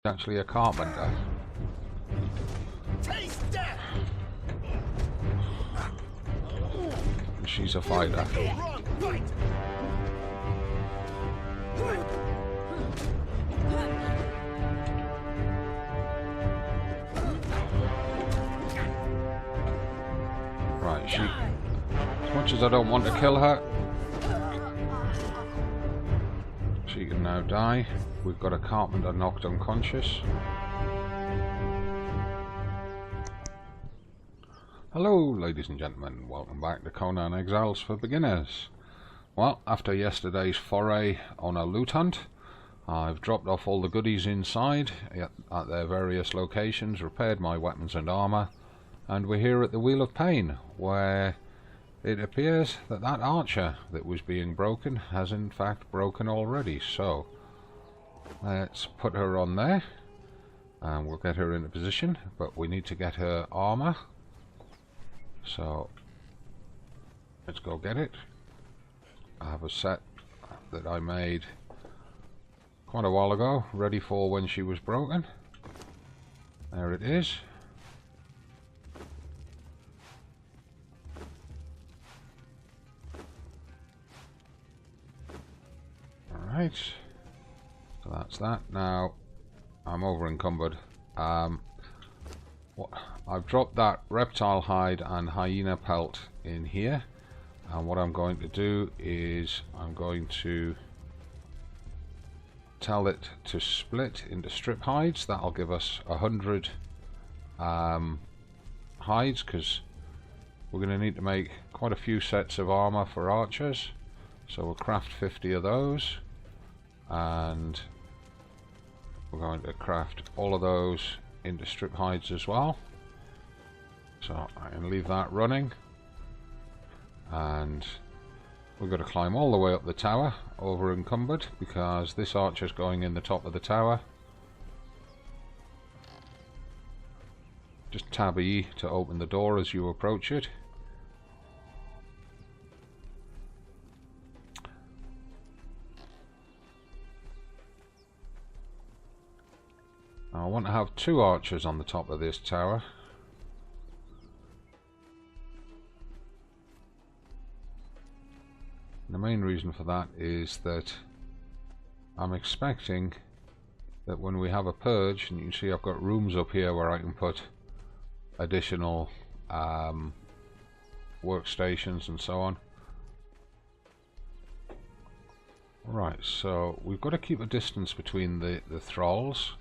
actually a carpenter. Taste death. And she's a fighter. Wrong fight. Right, she... As much as I don't want to kill her, she can now die. We've got a carpenter knocked unconscious. Hello, ladies and gentlemen. Welcome back to Conan Exiles for Beginners. Well, after yesterday's foray on a loot hunt, I've dropped off all the goodies inside at their various locations, repaired my weapons and armour, and we're here at the Wheel of Pain, where it appears that that archer that was being broken has in fact broken already. So let's put her on there and we'll get her into position, but we need to get her armour. So let's go get it. I have a set that I made quite a while ago, ready for when she was broken. There it is. Alright, so that's that. Now I'm over encumbered. I've dropped that reptile hide and hyena pelt in here, and what I'm going to do is I'm going to tell it to split into strip hides. That'll give us 100 hides, because we're going to need to make quite a few sets of armor for archers, so we'll craft 50 of those, and we're going to craft all of those into strip hides as well. So I can leave that running, and we've got to climb all the way up the tower over encumbered, because this archer's going in the top of the tower. Just tab E to open the door as you approach it. Now I want to have 2 archers on the top of this tower. The main reason for that is that I'm expecting that when we have a purge, and you can see I've got rooms up here where I can put additional workstations and so on. Right, so we've got to keep a distance between the thralls.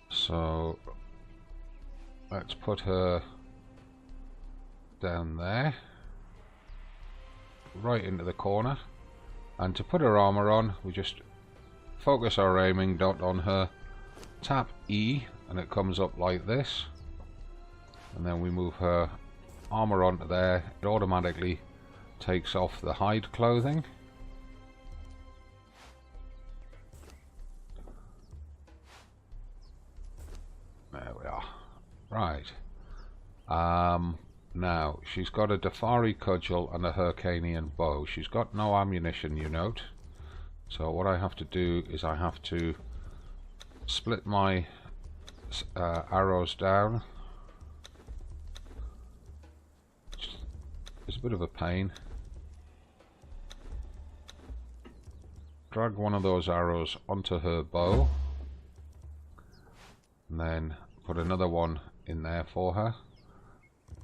So let's put her down there, right into the corner, and to put her armor on we just focus our aiming dot on her, tap E, and it comes up like this, and then we move her armor onto there. It automatically takes off the hide clothing. There we are. Right. Now, she's got a Dafari cudgel and a Hyrcanian bow. She's got no ammunition, you note. So what I have to do is I have to split my arrows down. It's a bit of a pain. Drag one of those arrows onto her bow, and then put another one in there for her,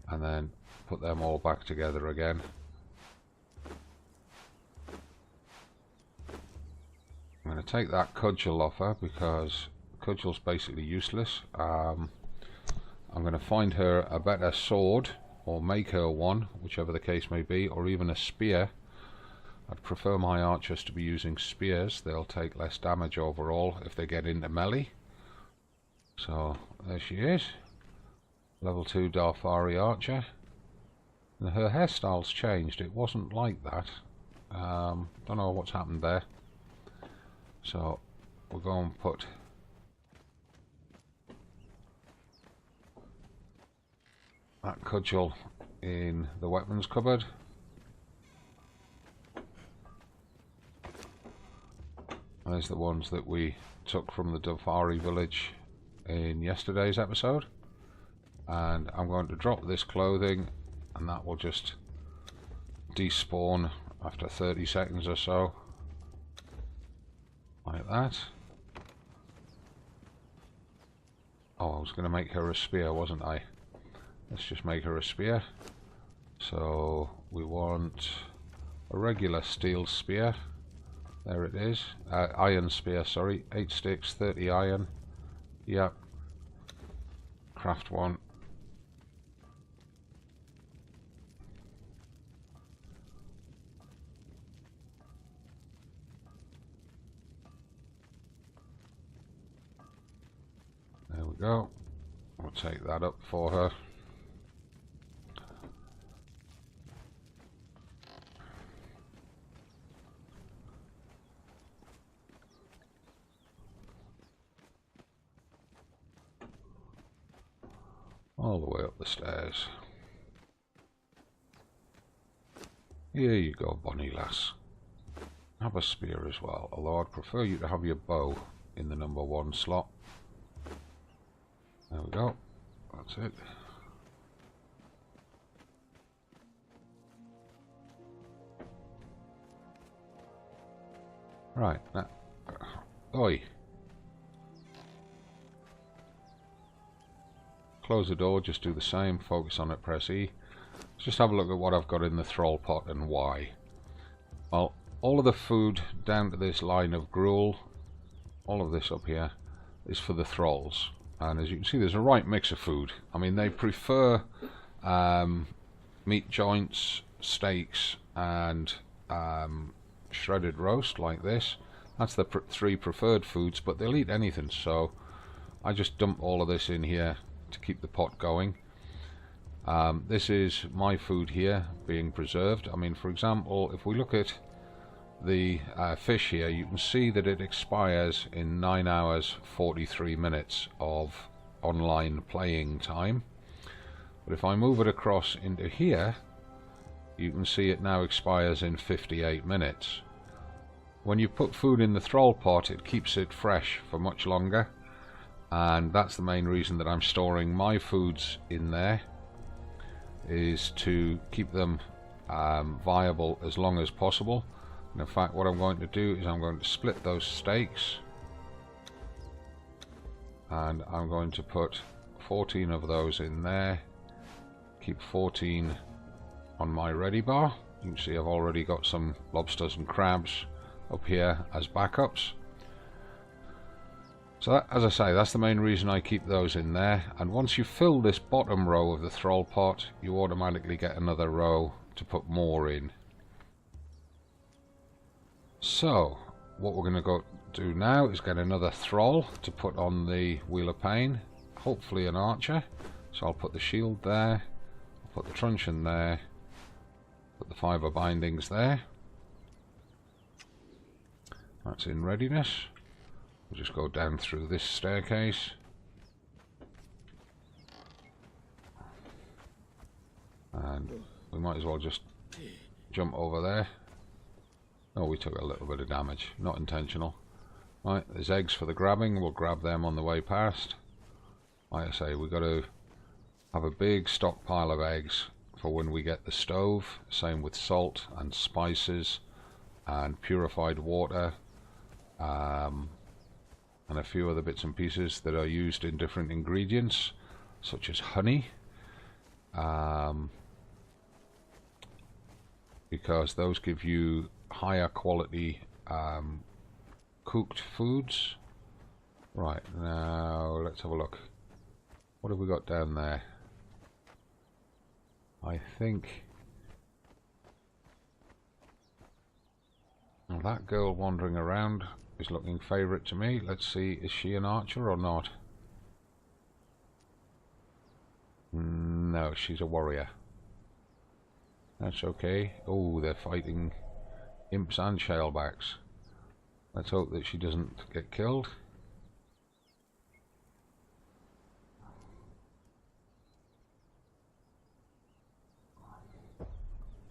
and then put them all back together again. I'm going to take that cudgel off her because the cudgel's basically useless. I'm going to find her a better sword, or make her one, whichever the case may be, or even a spear. I'd prefer my archers to be using spears. They'll take less damage overall if they get into melee. So there she is, level 2 Dafari archer. And her hairstyle's changed. It wasn't like that. Don't know what's happened there. So we'll go and put that cudgel in the weapons cupboard. There's the ones that we took from the Dafari village in yesterday's episode. And I'm going to drop this clothing, and that will just despawn after 30 seconds or so. Like that. Oh, I was going to make her a spear, wasn't I? Let's just make her a spear. So we want a regular steel spear. There it is. Iron spear, sorry. 8 sticks, 30 iron. Yep. Craft one. There we go. We'll take that up for her. All the way up the stairs. Here you go, bonny lass. Have a spear as well, although I'd prefer you to have your bow in the number 1 slot. There we go. That's it. Right. Now, oi. Close the door, just do the same, focus on it, press E. Let's just have a look at what I've got in the thrall pot and why. Well, all of the food down to this line of gruel, all of this up here, is for the thralls. And as you can see, there's a right mix of food. I mean, they prefer meat joints, steaks, and shredded roast like this. That's the 3 preferred foods, but they'll eat anything, so I just dump all of this in here to keep the pot going. This is my food here being preserved. I mean, for example, if we look at the fish here, you can see that it expires in 9 hours 43 minutes of online playing time. But if I move it across into here, you can see it now expires in 58 minutes. When you put food in the thrall pot, it keeps it fresh for much longer, and that's the main reason that I'm storing my foods in there, is to keep them viable as long as possible. And in fact, what I'm going to do is I'm going to split those steaks, and I'm going to put 14 of those in there, keep 14 on my ready bar. You can see I've already got some lobsters and crabs up here as backups. So that, as I say, that's the main reason I keep those in there. And once you fill this bottom row of the thrall pot, you automatically get another row to put more in. So what we're going to go do now is get another thrall to put on the Wheel of Pain, hopefully an archer. So I'll put the shield there, I'll put the truncheon there, put the fibre bindings there. That's in readiness. We'll just go down through this staircase. And we might as well just jump over there. Oh, we took a little bit of damage, not intentional. Right, there's eggs for the grabbing, we'll grab them on the way past. Like I say, we've got to have a big stockpile of eggs for when we get the stove. Same with salt and spices and purified water, and a few other bits and pieces that are used in different ingredients, such as honey, because those give you higher quality cooked foods. Right, now let's have a look. What have we got down there? I think well, that girl wandering around is looking favourite to me. Let's see, is she an archer or not? No, she's a warrior. That's okay. Oh, they're fighting imps and shalebacks. Let's hope that she doesn't get killed.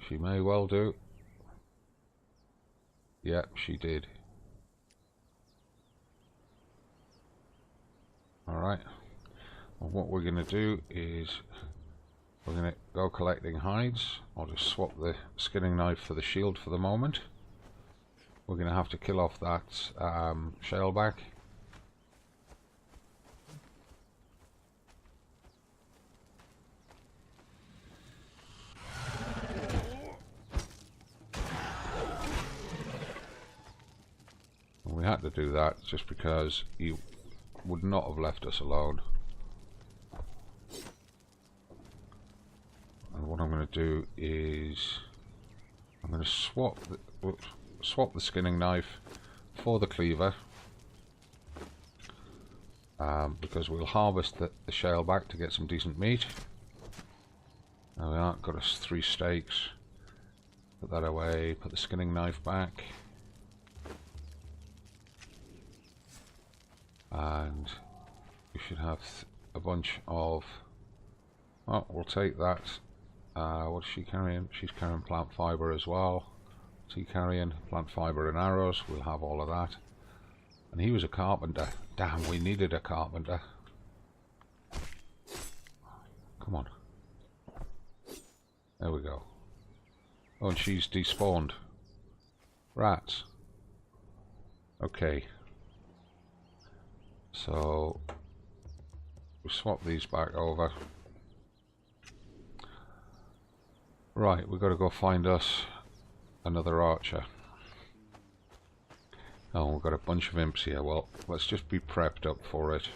She may well do. Yep, she did. Alright, well, what we're going to do is we're going to go collecting hides. I'll just swap the skinning knife for the shield for the moment. We're going to have to kill off that shellback. And we had to do that just because he would not have left us alone. And what I'm going to do is I'm going to swap the skinning knife for the cleaver, because we'll harvest the shellback to get some decent meat. There we are, got us 3 steaks. Put that away, put the skinning knife back. And we should have a bunch of, well, we'll take that. What's she carrying? She's carrying plant fibre as well. What's he carrying? Plant fibre and arrows. We'll have all of that. And he was a carpenter. Damn, we needed a carpenter. Come on. There we go. Oh, and she's despawned. Rats. Okay. So we'll swap these back over. Right, we've got to go find us another archer. Oh, we've got a bunch of imps here. Well, let's just be prepped up for it.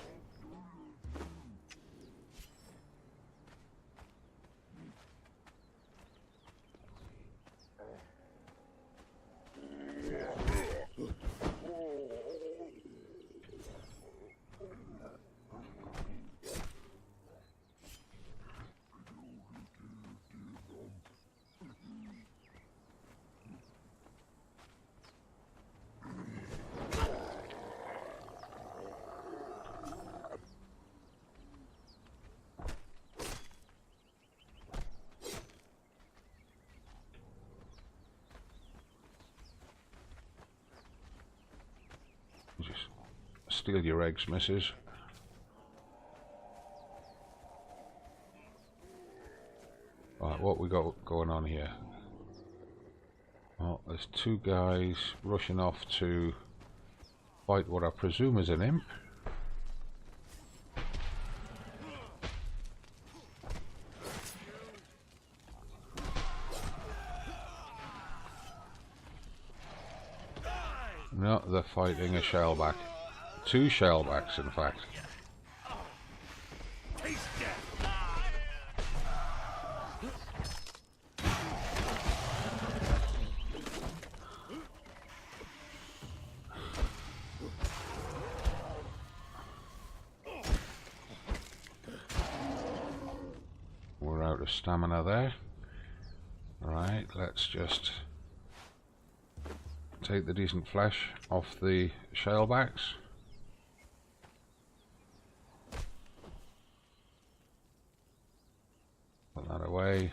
Just steal your eggs, missus. Right, what we got going on here? Well, there's 2 guys rushing off to fight what I presume is an imp. No, they're fighting a shellback. 2 shellbacks, in fact. We're out of stamina there. Right, let's just take the decent flesh off the shellbacks. Put that away.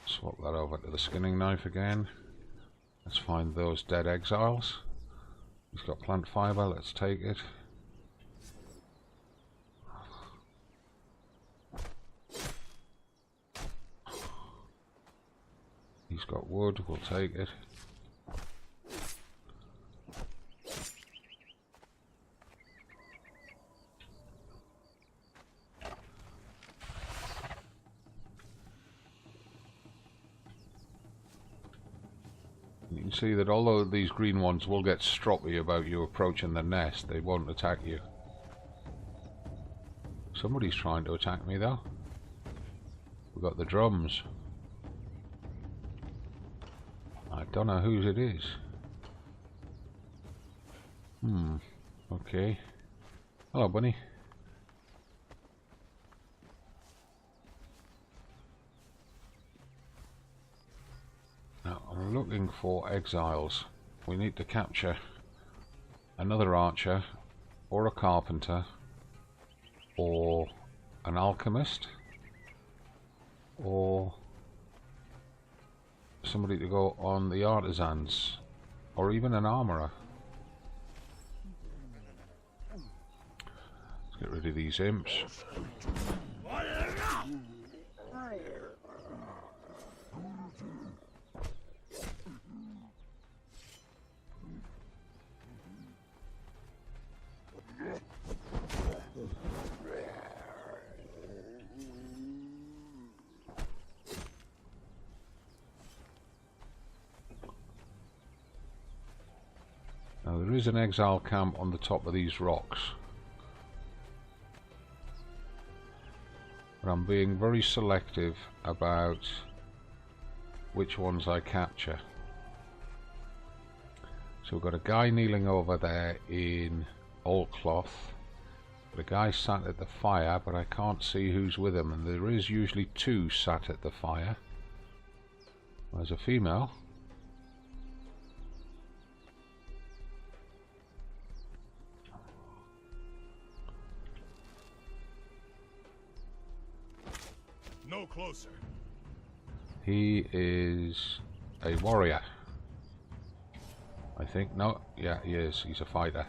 Swap that over to the skinning knife again. Let's find those dead exiles. He's got plant fibre, let's take it. He's got wood, we'll take it. You can see that although these green ones will get stroppy about you approaching the nest, they won't attack you. Somebody's trying to attack me though. We've got the drums. I don't know whose it is. Okay. Hello, bunny. Now, I'm looking for exiles. We need to capture another archer, or a carpenter, or an alchemist, or somebody to go on the artisans, or even an armourer. Let's get rid of these imps. Now there is an exile camp on the top of these rocks, but I'm being very selective about which ones I capture. So we've got a guy kneeling over there in oilcloth, got a guy sat at the fire, but I can't see who's with him, and there is usually two sat at the fire. There's a female. No closer. He is a warrior, I think. No, yeah, he is. He's a fighter.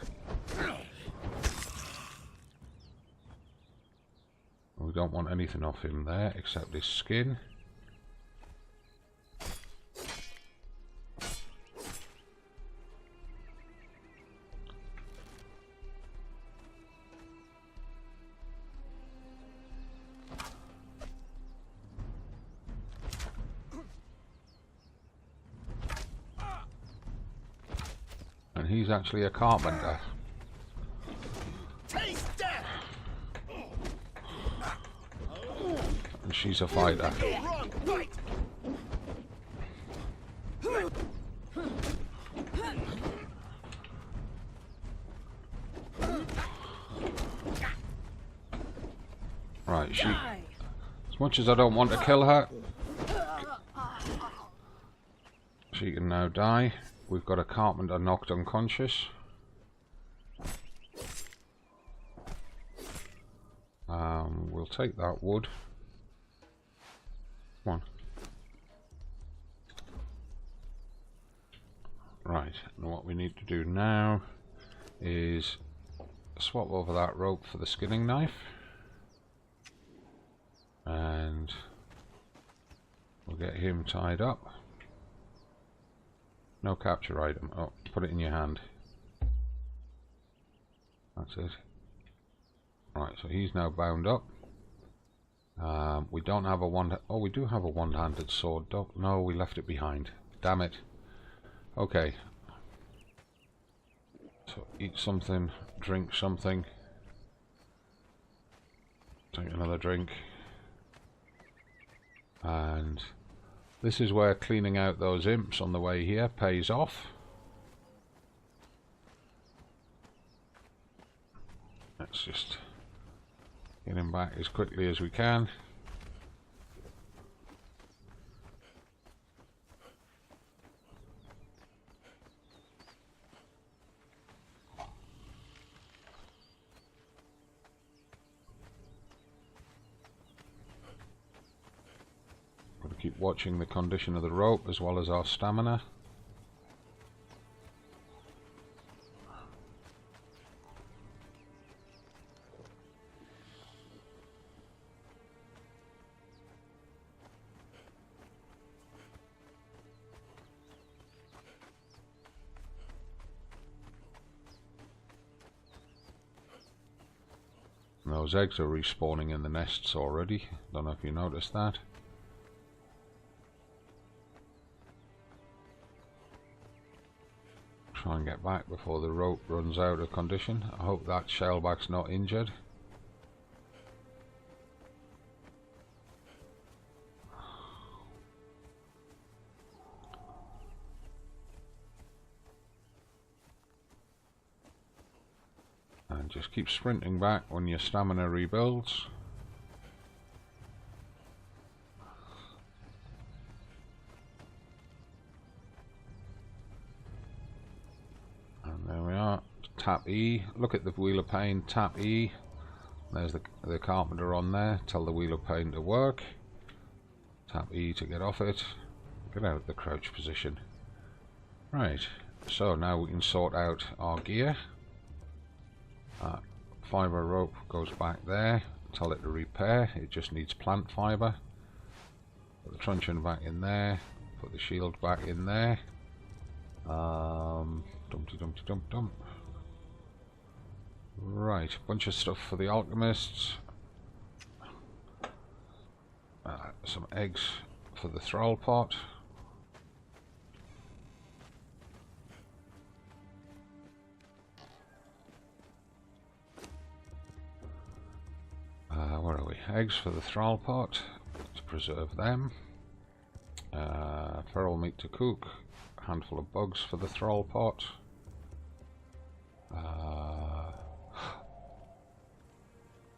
We don't want anything off him there except his skin. And he's actually a carpenter. And she's a fighter. Right, she... As much as I don't want to kill her, she can now die. We've got a carpenter knocked unconscious. We'll take that wood. Come on. Right, and what we need to do now is swap over that rope for the skinning knife. And we'll get him tied up. No capture item. Oh, put it in your hand. That's it. Right, so he's now bound up. We don't have a one... Oh, we do have a one-handed sword. No, we left it behind. Damn it. Okay. So eat something, drink something. Take another drink. And this is where cleaning out those imps on the way here pays off. Let's just get him back as quickly as we can. Got to keep watching the condition of the rope as well as our stamina. And those eggs are respawning in the nests already. Don't know if you noticed that. Try and get back before the rope runs out of condition. I hope that shellback's not injured. And just keep sprinting back when your stamina rebuilds. There we are. Tap E. Look at the wheel of pain. Tap E. There's the carpenter on there. Tell the wheel of pain to work. Tap E to get off it. Get out of the crouch position. Right. So now we can sort out our gear. fibre rope goes back there. Tell it to repair. It just needs plant fibre. Put the truncheon back in there. Put the shield back in there. Dumpty dumpty dump dump. Right, bunch of stuff for the alchemists. Some eggs for the thrall pot. Where are we? Eggs for the thrall pot to preserve them. Feral meat to cook. A handful of bugs for the thrall pot.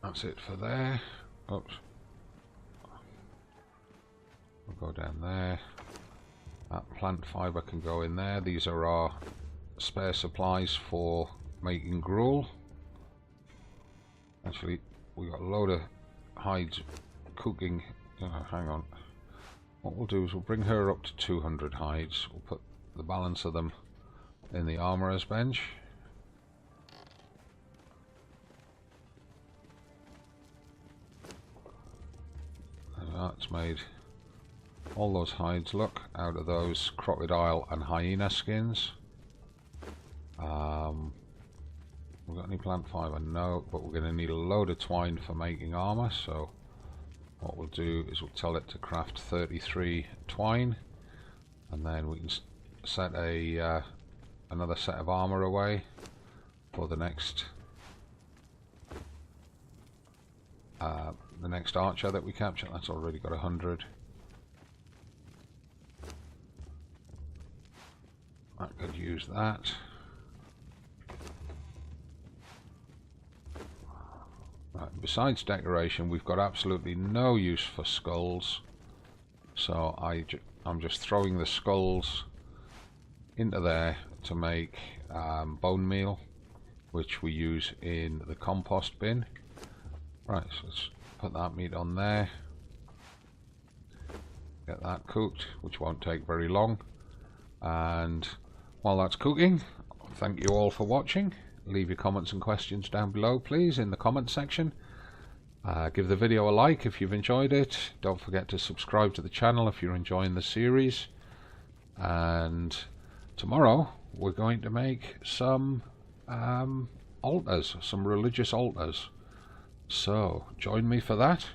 That's it for there. Oops. We'll go down there. That plant fibre can go in there. These are our spare supplies for making gruel. Actually, we got a load of hides cooking. Hang on. What we'll do is we'll bring her up to 200 hides. We'll put the balance of them in the armourer's bench. That's made all those hides, look, out of those crocodile and hyena skins. We've got any plant fibre? No, but we're going to need a load of twine for making armour, so what we'll do is we'll tell it to craft 33 twine, and then we can set a another set of armour away for the next archer that we capture. That's already got 100. I could use that. Right, besides decoration, we've got absolutely no use for skulls, so I'm just throwing the skulls into there to make bone meal, which we use in the compost bin. Right, so let's put that meat on there, get that cooked, which won't take very long, and while that's cooking, thank you all for watching. Leave your comments and questions down below, please, in the comment section. Give the video a like if you've enjoyed it. Don't forget to subscribe to the channel if you're enjoying the series. And tomorrow we're going to make some altars, some religious altars. So join me for that,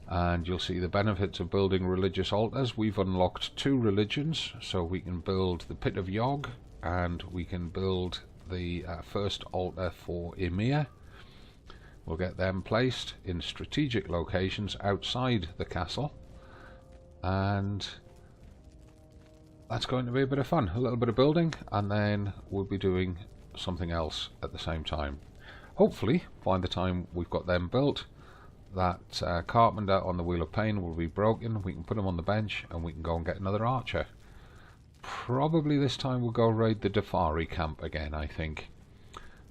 and you'll see the benefits of building religious altars. We've unlocked 2 religions, so we can build the Pit of Yog, and we can build the first altar for Ymir. We'll get them placed in strategic locations outside the castle, and that's going to be a bit of fun. A little bit of building, and then we'll be doing something else at the same time. Hopefully, by the time we've got them built, that carpenter on the Wheel of Pain will be broken. We can put him on the bench, and we can go and get another archer. Probably this time we'll go raid the Dafari camp again, I think.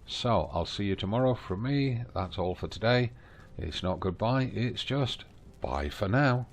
So, I'll see you tomorrow from me. That's all for today. It's not goodbye, it's just bye for now.